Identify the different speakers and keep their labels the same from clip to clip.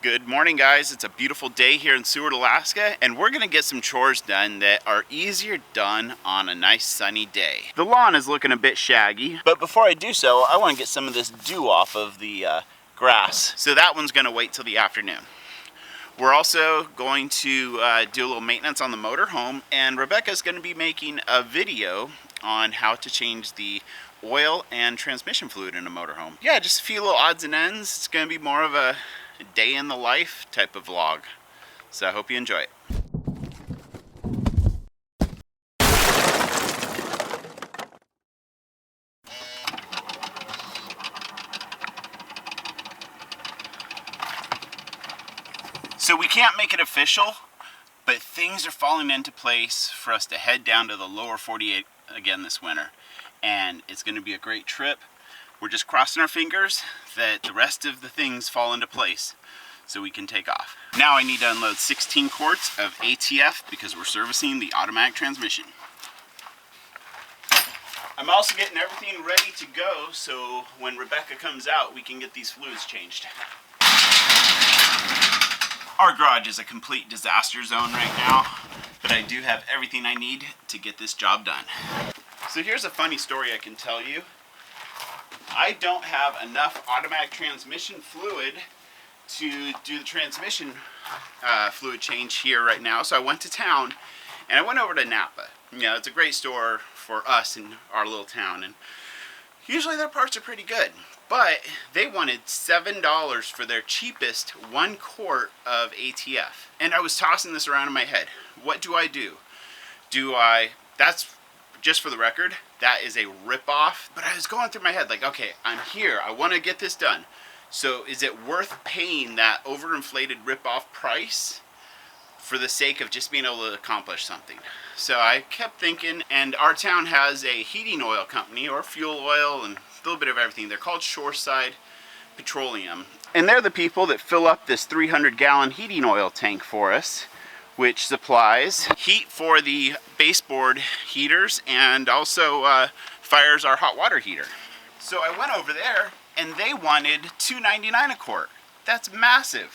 Speaker 1: Good morning, guys. It's a beautiful day here in Seward, Alaska, and we're gonna get some chores done that are easier done on a nice sunny day. The lawn is looking a bit shaggy, but before I do so, I want to get some of this dew off of the grass. So that one's gonna wait till the afternoon. We're also going to do a little maintenance on the motorhome, and Rebecca's gonna be making a video on how to change the oil and transmission fluid in a motorhome. Yeah, just a few little odds and ends. It's gonna be more of a day in the life type of vlog. So I hope you enjoy it. So we can't make it official, but things are falling into place for us to head down to the lower 48 again this winter. And it's gonna be a great trip. We're just crossing our fingers that the rest of the things fall into place so we can take off. Now I need to unload 16 quarts of ATF because we're servicing the automatic transmission. I'm also getting everything ready to go so when Rebecca comes out we can get these fluids changed. Our garage is a complete disaster zone right now, but I do have everything I need to get this job done. So here's a funny story I can tell you. I don't have enough automatic transmission fluid to do the transmission fluid change here right now, so I went to town and I went over to Napa. You know, it's a great store for us in our little town, and usually their parts are pretty good, but they wanted $7 for their cheapest 1 quart of ATF. And I was tossing this around in my head. What do I do? That's just for the record, that is a rip-off. But I was going through my head like, okay, I'm here, I want to get this done. So is it worth paying that overinflated rip-off price for the sake of just being able to accomplish something? So I kept thinking, and our town has a heating oil company, or fuel oil, and a little bit of everything. They're called Shoreside Petroleum. And they're the people that fill up this 300-gallon heating oil tank for us, which supplies heat for the baseboard heaters and also fires our hot water heater. So I went over there and they wanted $2.99 a quart. That's massive.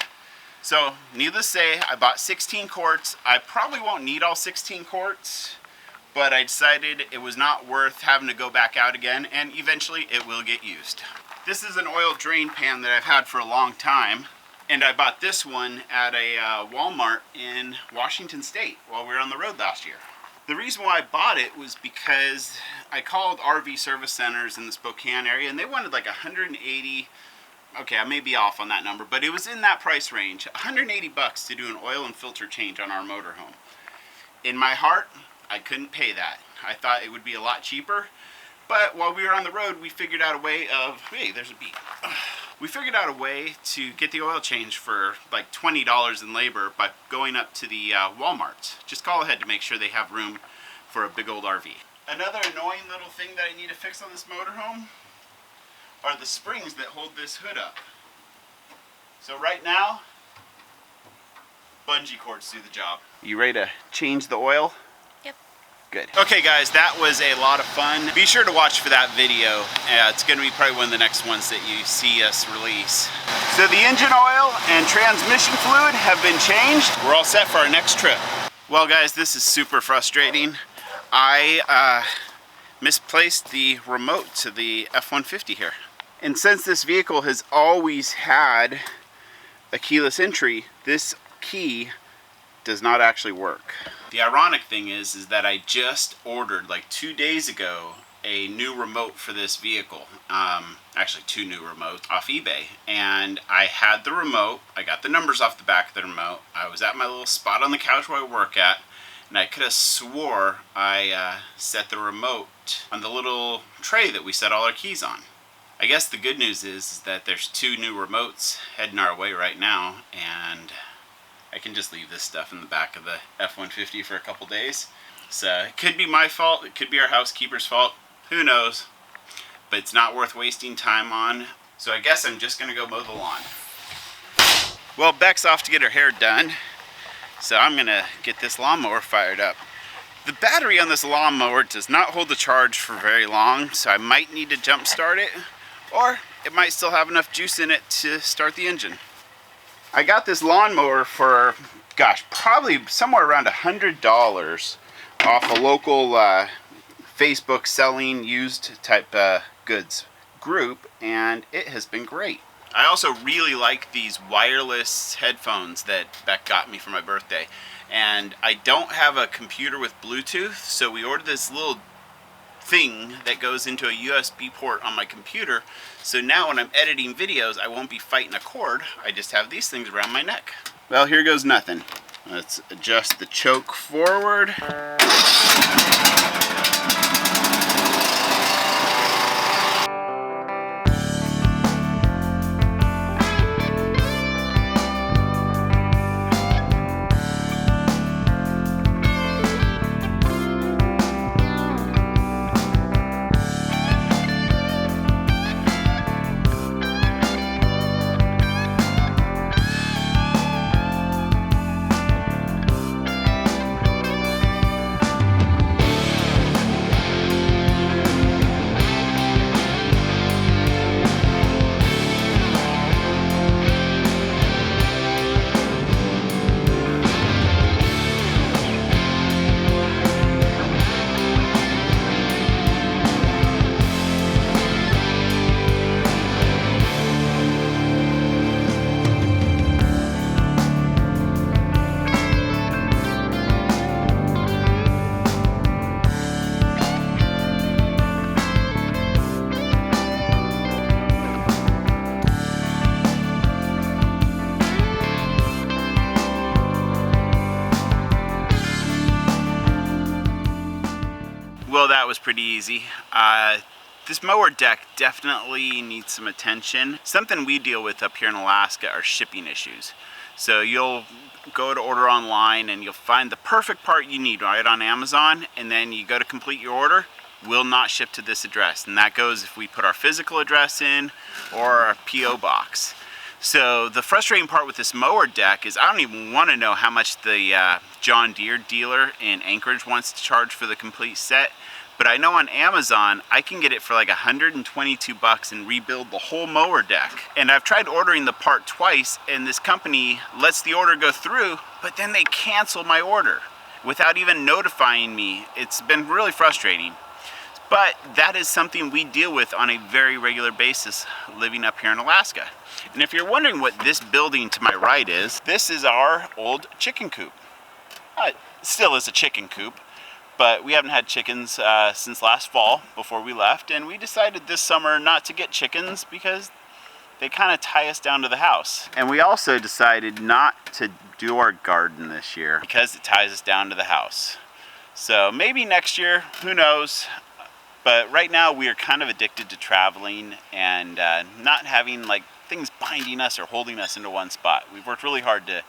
Speaker 1: So needless to say, I bought 16 quarts. I probably won't need all 16 quarts, but I decided it was not worth having to go back out again, and eventually it will get used. This is an oil drain pan that I've had for a long time. And I bought this one at a Walmart in Washington State while we were on the road last year. The reason why I bought it was because I called RV service centers in the Spokane area and they wanted like 180, okay, I may be off on that number, but it was in that price range, 180 bucks to do an oil and filter change on our motorhome. In my heart, I couldn't pay that. I thought it would be a lot cheaper, but while we were on the road, we figured out a way of, hey, there's a beep. We figured out a way to get the oil change for like $20 in labor by going up to the Walmarts. Just call ahead to make sure they have room for a big old RV. Another annoying little thing that I need to fix on this motorhome are the springs that hold this hood up. So right now, bungee cords do the job. You ready to change the oil? Good. Okay guys, that was a lot of fun. Be sure to watch for that video. It's going to be probably one of the next ones that you see us release. So the engine oil and transmission fluid have been changed. We're all set for our next trip. Well guys, this is super frustrating. I misplaced the remote to the F-150 here. And since this vehicle has always had a keyless entry, this key does not actually work. The ironic thing is that I just ordered like 2 days ago a new remote for this vehicle. Actually 2 new remotes off eBay. And I had the remote, I got the numbers off the back of the remote. I was at my little spot on the couch where I work at, and I could have swore I set the remote on the little tray that we set all our keys on. I guess the good news is that there's 2 new remotes heading our way right now, and I can just leave this stuff in the back of the F-150 for a couple days. So it could be my fault, it could be our housekeeper's fault, who knows. But it's not worth wasting time on, so I guess I'm just gonna go mow the lawn. Well, Beck's off to get her hair done, so I'm gonna get this lawnmower fired up. The battery on this lawnmower does not hold the charge for very long, so I might need to jump start it, or it might still have enough juice in it to start the engine. I got this lawnmower for, gosh, probably somewhere around $100 off a local Facebook selling used type goods group, and it has been great. I also really like these wireless headphones that Beck got me for my birthday. And I don't have a computer with Bluetooth, so we ordered this little thing that goes into a USB port on my computer. So now when I'm editing videos, I won't be fighting a cord. I just have these things around my neck. Well, here goes nothing. Let's adjust the choke forward. Well, that was pretty easy. This mower deck definitely needs some attention. Something we deal with up here in Alaska are shipping issues. So you'll go to order online and you'll find the perfect part you need right on Amazon, and then you go to complete your order, will not ship to this address. And that goes if we put our physical address in or our P.O. box. So the frustrating part with this mower deck is I don't even want to know how much the John Deere dealer in Anchorage wants to charge for the complete set. But I know on Amazon, I can get it for like $122 and rebuild the whole mower deck. And I've tried ordering the part twice, and this company lets the order go through, but then they cancel my order without even notifying me. It's been really frustrating. But that is something we deal with on a very regular basis living up here in Alaska. And if you're wondering what this building to my right is, this is our old chicken coop. It still is a chicken coop, but we haven't had chickens since last fall before we left, and we decided this summer not to get chickens because they kind of tie us down to the house. And we also decided not to do our garden this year because it ties us down to the house. So maybe next year, who knows? But right now we are kind of addicted to traveling and not having like things binding us or holding us into one spot. We've worked really hard to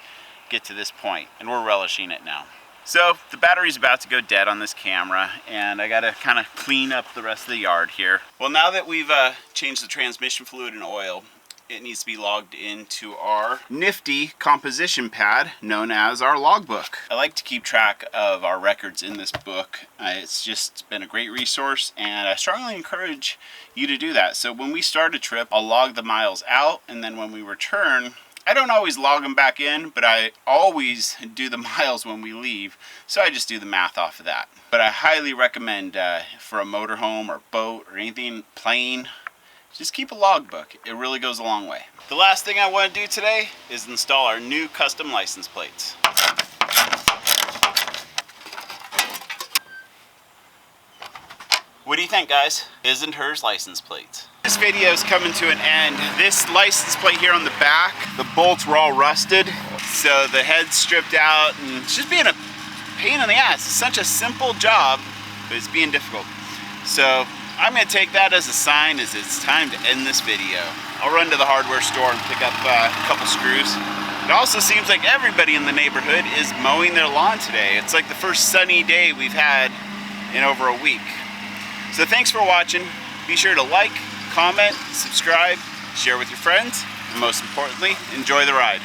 Speaker 1: get to this point, and we're relishing it now. So the battery's about to go dead on this camera, and I gotta kind of clean up the rest of the yard here. Well, now that we've changed the transmission fluid and oil, it needs to be logged into our nifty composition pad known as our logbook. I like to keep track of our records in this book. It's just been a great resource, and I strongly encourage you to do that. So when we start a trip, I'll log the miles out, and then when we return, I don't always log them back in, but I always do the miles when we leave, so I just do the math off of that. But I highly recommend for a motorhome or boat or anything, plane, just keep a logbook. It really goes a long way. The last thing I want to do today is install our new custom license plates. What do you think, guys? His and hers license plates. This video is coming to an end. This license plate here on the back, the bolts were all rusted, so the head's stripped out, and it's just being a pain in the ass. It's such a simple job, but it's being difficult. So I'm gonna take that as a sign as it's time to end this video. I'll run to the hardware store and pick up a couple screws. It also seems like everybody in the neighborhood is mowing their lawn today. It's like the first sunny day we've had in over a week. So thanks for watching. Be sure to like, comment, subscribe, share with your friends, and most importantly, enjoy the ride.